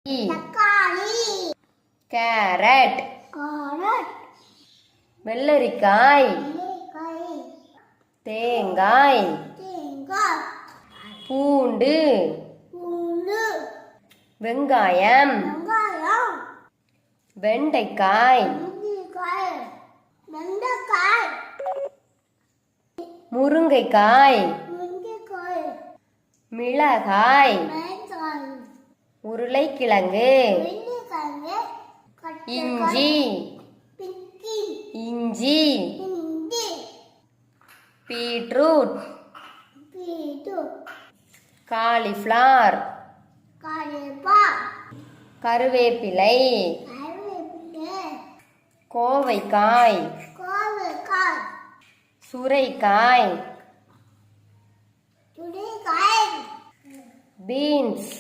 தக்காளி, carrot, carrot, வெள்ளரிக்காய், வெள்ளைக்காய், தேங்காய், தேங்காய், பூண்டு, பூண்டு, வெங்காயம், வெங்காயம், வெண்டைக்காய், வெண்டைக்காய், வெண்டைக்காய், முருங்கைக்காய், முருங்கைக்காய், மிளகாய், வெங்காயம், உருளைக்கிழங்கு, வெள்ளைக்காய், இஞ்சி, பிக்கி, இஞ்சி, இஞ்சி, பீட்ரூட், பீட்ரூட், காலிஃப்ளவர், காலிஃப்ளவர், கருவேப்பிலை, கருவேப்பிலை, கோவைக்காய், கோவைக்காய், சுரைக்காய், துணிக்காய், பீன்ஸ்,